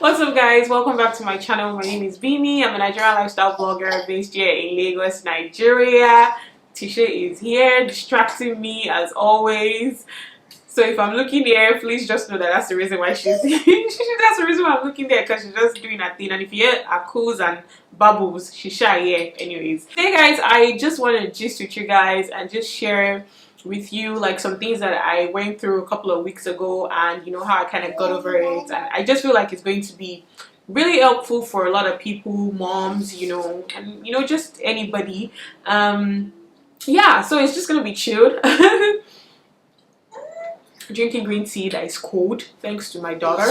What's up, guys? Welcome back to my channel. My name is Gbemi. I'm a Nigerian lifestyle blogger based here in Lagos, Nigeria. Tisha is here distracting me as always. So if I'm looking there, please just know that that's the reason why she's that's the reason why I'm looking there, because she's just doing her thing. And if you hear her coos and bubbles, she's shy here anyways. Hey guys, I just want to gist with you guys and just share with you like some things that I went through a couple of weeks ago, and you know how I kind of got over it. And I just feel like it's going to be really helpful for a lot of people, moms, you know, and you know, just anybody. Yeah, so it's just gonna be chilled. Drinking green tea that is cold thanks to my daughter.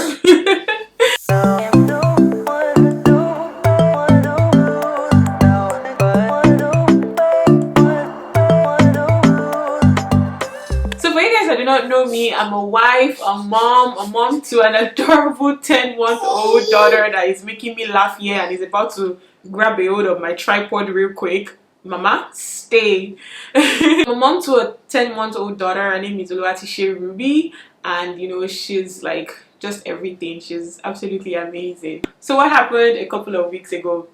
So for you guys that do not know me, I'm a wife, a mom to an adorable 10-month-old daughter that is making me laugh here and is about to grab a hold of my tripod real quick. Mama, stay. I'm a mom to a 10-month-old daughter. Her name is Tisha Ruby, and you know, she's like just everything. She's absolutely amazing. So what happened a couple of weeks ago?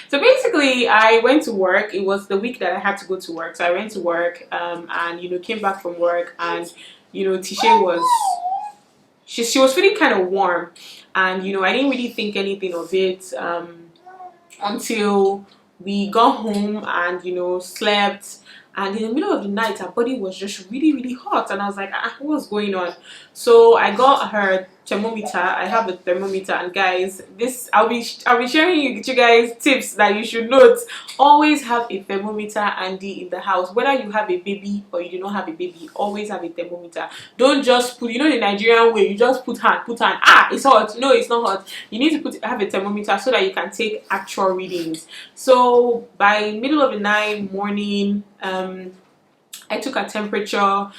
So basically, I went to work. It was the week that I had to go to work. So I went to work, and you know, came back from work, and you know, Tisha was she was feeling kind of warm, and you know, I didn't really think anything of it until we got home and you know, slept. And in the middle of the night, her body was just really hot, and I was like, what's going on? So I got her thermometer. I have a thermometer, and guys, this I'll be sharing with you guys tips that you should note. Always have a thermometer handy in the house, whether you have a baby or you do not have a baby. Always have a thermometer. Don't just put, you know, the Nigerian way, you just put hand, it's hot. No, it's not hot. You need to have a thermometer so that you can take actual readings. So by middle of the night, morning, I took her temperature.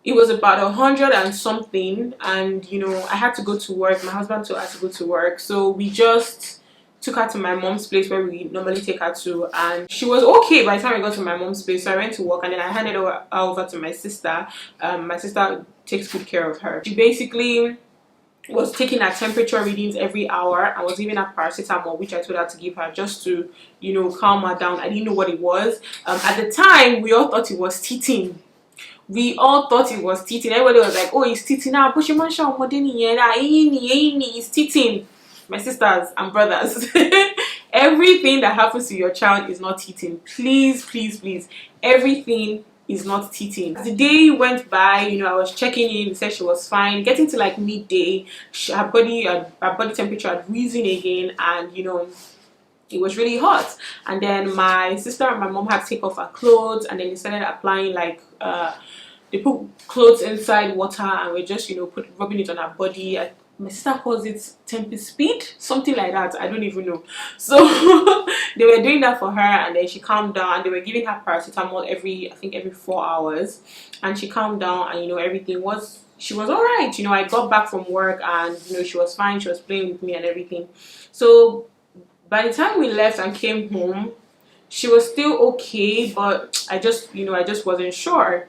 It was about 100 and something, and you know, I had to go to work. My husband too had to go to work, so we just took her to my mom's place where we normally take her to, and she was okay by the time I got to my mom's place. So I went to work, and then I handed her over to my sister. My sister takes good care of her. She basically was taking her temperature readings every hour. I was giving her paracetamol, which I told her to give her just to, you know, calm her down. I didn't know what it was. At the time, we all thought it was teething. Everybody was like, oh, it's teething now. It's teething. My sisters and brothers, everything that happens to your child is not teething. Please, everything is not teething. As the day went by, you know, I was checking in. Said she was fine. Getting to like midday, her body temperature had risen again, and you know, it was really hot. And then my sister and my mom had to take off her clothes, and then they started applying like they put clothes inside water, and we're just, you know, rubbing it on her body. My sister calls it tempest speed, something like that. I don't even know. So they were doing that for her, and then she calmed down, and they were giving her paracetamol I think every 4 hours, and she calmed down, and you know, she was all right. You know, I got back from work, and you know, she was fine. She was playing with me and everything. So by the time we left and came home, she was still okay, but I just wasn't sure.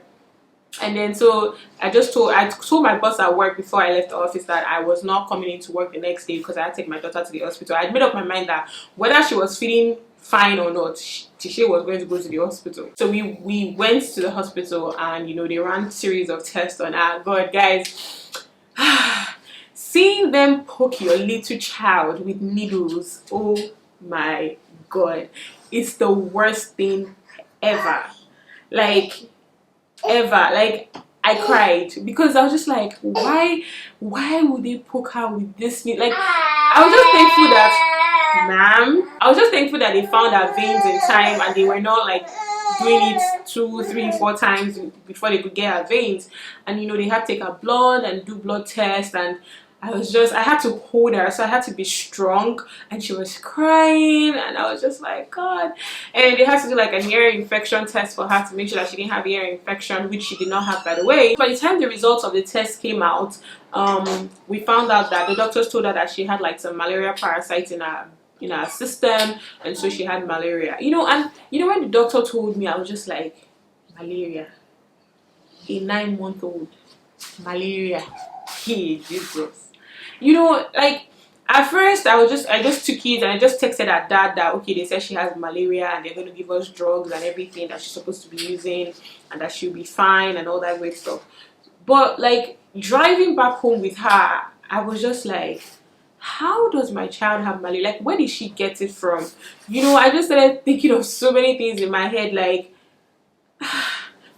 And then so I told my boss at work before I left the office that I was not coming into work the next day because I had to take my daughter to the hospital. I had made up my mind that whether she was feeling fine or not, Tisha was going to go to the hospital. So we went to the hospital, and you know, they ran a series of tests on her. God, guys, seeing them poke your little child with needles, oh my God, it's the worst thing ever. Like I cried because I was just like, why would they poke her with this needle? Like, I was just thankful that they found her veins in time, and they were not like doing it 2, 3, 4 times before they could get her veins. And you know, they had to take her blood and do blood tests, and I had to hold her, so I had to be strong, and she was crying, and I was just like, God. And they had to do like an ear infection test for her to make sure that she didn't have ear infection, which she did not have, by the way. By the time the results of the test came out, we found out that the doctors told her that she had like some malaria parasites in her system, and so she had malaria. You know, and you know, when the doctor told me, I was just like, malaria, a 9-month-old, malaria, hey Jesus. You know, like, At first, I just took it and I just texted her dad that okay, they said she has malaria and they're going to give us drugs and everything that she's supposed to be using and that she'll be fine and all that great stuff. But like driving back home with her, I was just like, how does my child have malaria? Like, where did she get it from? You know, I just started thinking of so many things in my head, like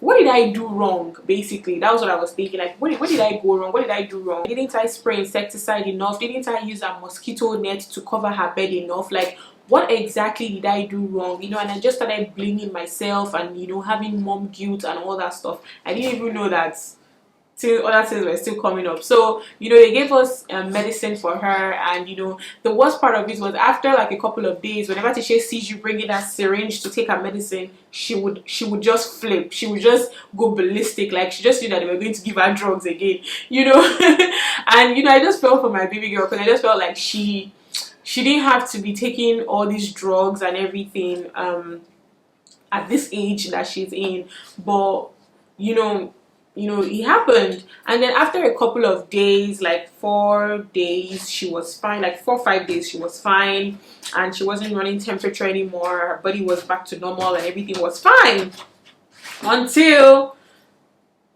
what did I do wrong? Basically, that was what I was thinking. Like, what did I go wrong? What did I do wrong? Didn't I spray insecticide enough? Didn't I use a mosquito net to cover her bed enough? Like, what exactly did I do wrong? You know, and I just started blaming myself and, you know, having mom guilt and all that stuff. I didn't even know that till other things were still coming up. So, you know, they gave us medicine for her, and you know, the worst part of it was after like a couple of days, whenever Tisha sees you bringing that syringe to take her medicine, she would just flip. She would just go ballistic. Like, she just knew that they were going to give her drugs again, you know. And you know, I just felt for my baby girl, because I just felt like she didn't have to be taking all these drugs and everything at this age that she's in. But you know, it happened. And then after a couple of days, like 4 days, she was fine. Like 4 or 5 days, she was fine, and she wasn't running temperature anymore. Her body was back to normal and everything was fine, until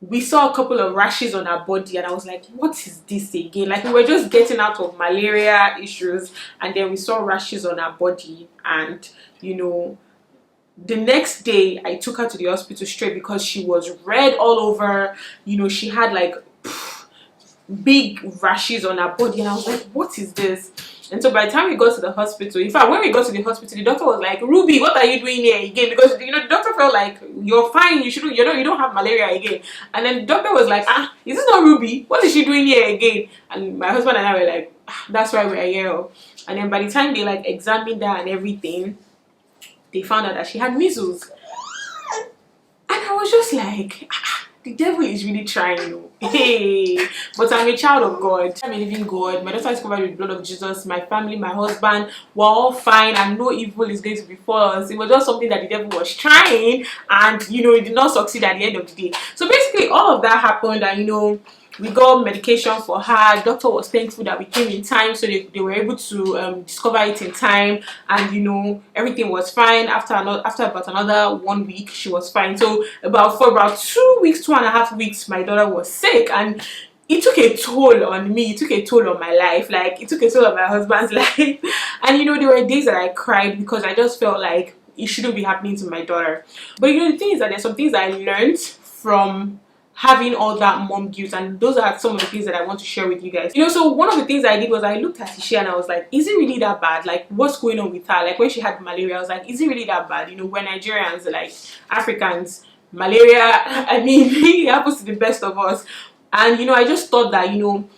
we saw a couple of rashes on her body, and I was like, what is this again? Like, we were just getting out of malaria issues, and then we saw rashes on her body. And you know, the next day I took her to the hospital straight, because she was red all over. You know, she had like big rashes on her body, and I was like, what is this? And so by the time we got to the hospital, in fact, when we got to the hospital, the doctor was like, Ruby, what are you doing here again? Because you know, the doctor felt like, you're fine, you shouldn't, you know, you don't have malaria again. And then the doctor was like, is this not Ruby? What is she doing here again? And my husband and I were like, that's why we're here. And then by the time they like examined her and everything, they found out that she had measles. And I was just like, the devil is really trying, you know. Hey, but I'm a child of God. I'm a living God. My daughter is covered with the blood of Jesus. My family, my husband, we're all fine, and no evil is going to befall us. It was just something that the devil was trying, and you know, it did not succeed at the end of the day. So basically, all of that happened, and you know, we got medication for her. The doctor was thankful that we came in time, so they were able to discover it in time, and you know, everything was fine. After about another 1 week, she was fine. So for about 2 weeks, 2.5 weeks, my daughter was sick, and it took a toll on me. It took a toll on my life. Like, it took a toll on my husband's life. And you know, there were days that I cried, because I just felt like it shouldn't be happening to my daughter. But you know, the thing is that there's some things I learned from having all that mom guilt, and those are some of the things that I want to share with you guys. You know, so one of the things I did was I looked at Tisha and I was like, is it really that bad? Like, what's going on with her? Like, when she had malaria, I was like, is it really that bad? You know, we're Nigerians, like Africans, malaria, I mean, it happens to the best of us. And you know, I just thought that, you know,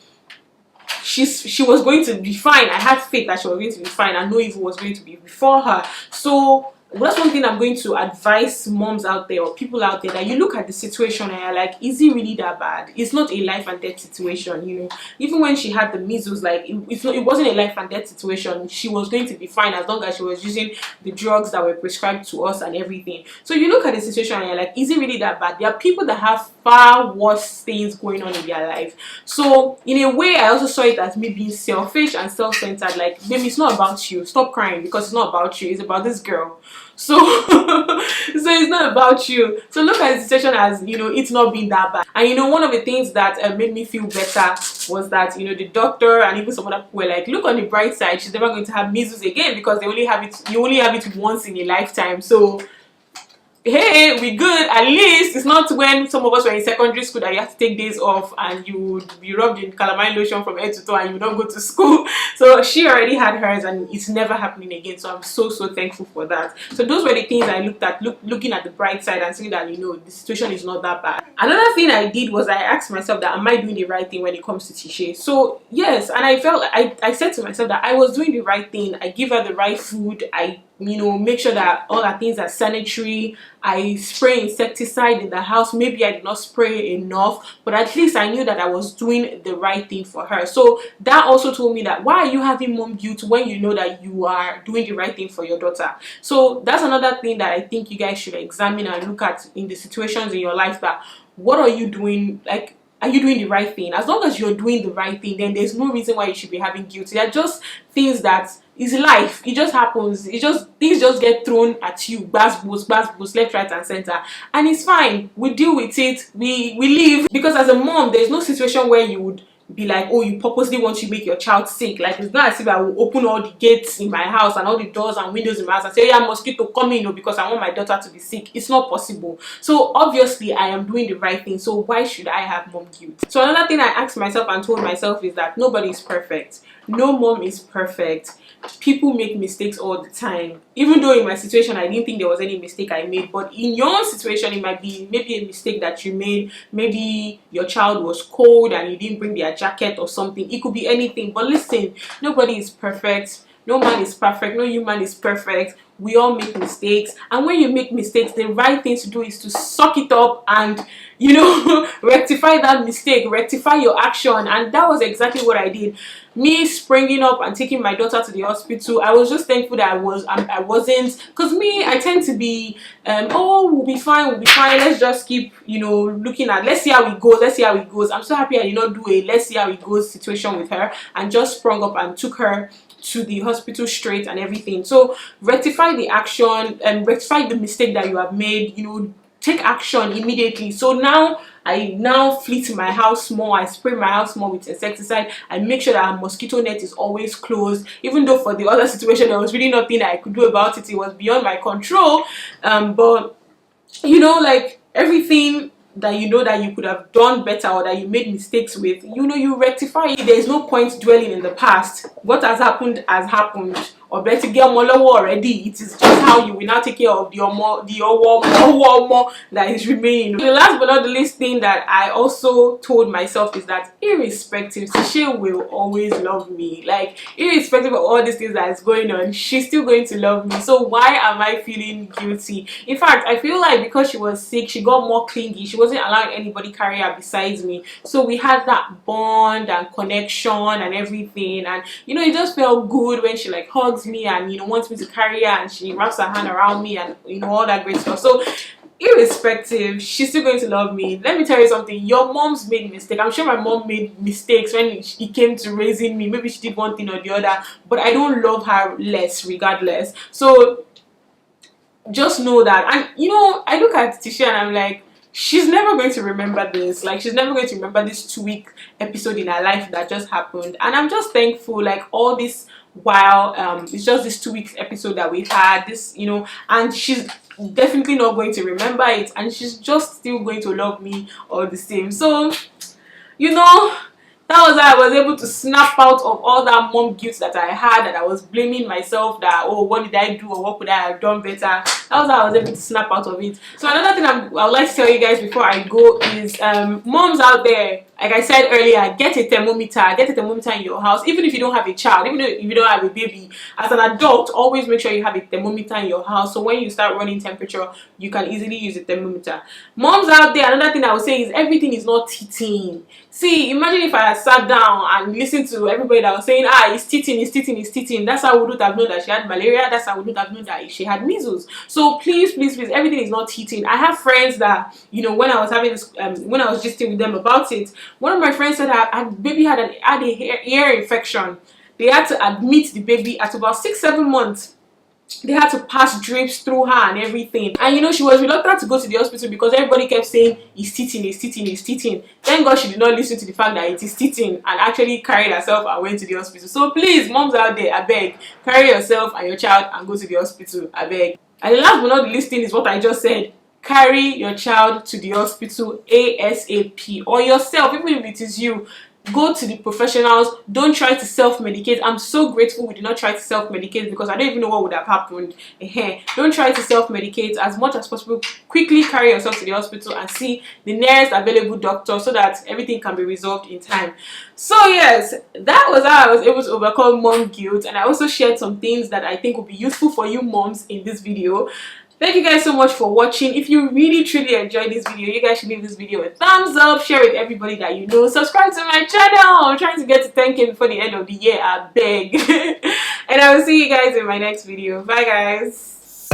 she was going to be fine. I had faith that she was going to be fine, and no evil was going to be before her. So that's one thing I'm going to advise moms out there, or people out there, that you look at the situation and you're like, is it really that bad? It's not a life and death situation, you know. Even when she had the measles, like it wasn't a life and death situation. She was going to be fine as long as she was using the drugs that were prescribed to us and everything. So you look at the situation and you're like, is it really that bad? There are people that have far worse things going on in their life. So in a way, I also saw it as me being selfish and self-centered. Like, baby, it's not about you. Stop crying, because it's not about you. It's about this girl. So so it's not about you. So look at the situation as, you know, it's not being that bad. And you know, one of the things that made me feel better was that, you know, the doctor and even some other people were like, look on the bright side, she's never going to have measles again, because you only have it once in a lifetime. So hey, we good. At least it's not when some of us were in secondary school that you have to take days off and you would be rubbed in calamine lotion from head to toe and you don't go to school. So she already had hers, and it's never happening again. So I'm so thankful for that. So those were the things I looked at, looking at the bright side and seeing that, you know, the situation is not that bad. Another thing I did was I asked myself that, am I doing the right thing when it comes to Tisha? So yes, and I felt I said to myself that I was doing the right thing. I give her the right food. I, you know, make sure that all our things are sanitary. I spray insecticide in the house. Maybe I did not spray enough, but at least I knew that I was doing the right thing for her. So that also told me that, why are you having mom guilt when you know that you are doing the right thing for your daughter? So that's another thing that I think you guys should examine and look at in the situations in your life, that what are you doing? Like, are you doing the right thing? As long as you're doing the right thing, then there's no reason why you should be having guilt. They're just things that is life. It just happens. Things just get thrown at you, boost, left, right, and center, and it's fine. We deal with it. We live, because as a mom, there's no situation where you would be like, oh, you purposely want to make your child sick. Like, it's not as if I will open all the gates in my house and all the doors and windows in my house and say, yeah, mosquito come in, because I want my daughter to be sick. It's not possible. So obviously I am doing the right thing, so why should I have mom guilt? So another thing I asked myself and told myself is that nobody is perfect. No mom is perfect. People make mistakes all the time. Even though in my situation I didn't think there was any mistake I made, but in your situation it might be maybe a mistake that you made. Maybe your child was cold and you didn't bring their jacket or something. It could be anything. But listen, nobody is perfect. No man is perfect. No human is perfect. We all make mistakes, and when you make mistakes, the right thing to do is to suck it up and, you know, rectify that mistake, rectify your action. And that was exactly what I did. Me springing up and taking my daughter to the hospital, I was just thankful that I wasn't, because me, I tend to be oh, we'll be fine, let's just keep, you know, looking at, let's see how it goes. I'm so happy I did not do a let's see how it goes situation with her, and just sprung up and took her to the hospital straight and everything. So rectify the action and rectify the mistake that you have made, you know, take action immediately. So now I fleet my house more, I spray my house more with insecticide, I make sure that our mosquito net is always closed. Even though for the other situation there was really nothing I could do about it, it was beyond my control, but you know, like, everything that you know that you could have done better or that you made mistakes with, you know, you rectify it. There's no point dwelling in the past. What has happened has happened. Or better get already. It is just how you will now take care of the more that is remaining. The last but not the least thing that I also told myself is that irrespective, she will always love me. Like, irrespective of all these things that is going on, she's still going to love me. So why am I feeling guilty? In fact, I feel like because she was sick, she got more clingy. She wasn't allowing anybody carry her besides me. So we had that bond and connection and everything, and you know, it just felt good when she like hugs me and, you know, wants me to carry her and she wraps her hand around me and, you know, all that great stuff. So irrespective, she's still going to love me. Let me tell you something, your mom's made mistakes. I'm sure my mom made mistakes when it came to raising me. Maybe she did one thing or the other, but I don't love her less regardless. So just know that. And you know, I look at Tisha and I'm like, she's never going to remember this. Like, she's never going to remember this 2-week episode in her life that just happened. And I'm just thankful, like, all this while it's just this 2 weeks episode that we had this, you know, and she's definitely not going to remember it, and she's just still going to love me all the same. So, you know, that was how I was able to snap out of all that mom guilt that I had, that I was blaming myself that, oh, what did I do or what could I have done better. That was how I was able to snap out of it. So another thing I would like to tell you guys before I go is, moms out there, like I said earlier, get a thermometer in your house. Even if you don't have a child, even if you don't have a baby, as an adult, always make sure you have a thermometer in your house, so when you start running temperature, you can easily use a thermometer. Moms out there, another thing I would say is everything is not teething. See, imagine if I had sat down and listened to everybody that was saying, it's teething. That's how we would have known that she had malaria. That's how we would have known that she had measles. So please, everything is not teething. I have friends that, you know, when I was having this, when I was gisting with them about it, one of my friends said her baby had a ear infection. They had to admit the baby at about 6-7 months. They had to pass drips through her and everything. And you know, she was reluctant to go to the hospital because everybody kept saying, it's teething. Thank God she did not listen to the fact that it is teething and actually carried herself and went to the hospital. So please, moms out there, I beg, carry yourself and your child and go to the hospital, I beg. And the last but not the least thing is what I just said. Carry your child to the hospital ASAP, or yourself, even if it is you. Go to the professionals. Don't try to self-medicate. I'm so grateful we did not try to self-medicate, because I don't even know what would have happened. Don't try to self-medicate. As much as possible, quickly carry yourself to the hospital and see the nearest available doctor so that everything can be resolved in time. So yes, that was how I was able to overcome mom guilt, and I also shared some things that I think will be useful for you moms in this video. Thank you guys so much for watching. If you really truly enjoyed this video, you guys should give this video a thumbs up, share with everybody that you know, subscribe to my channel. I'm trying to get to 10K before the end of the year, I beg. And I will see you guys in my next video. Bye guys.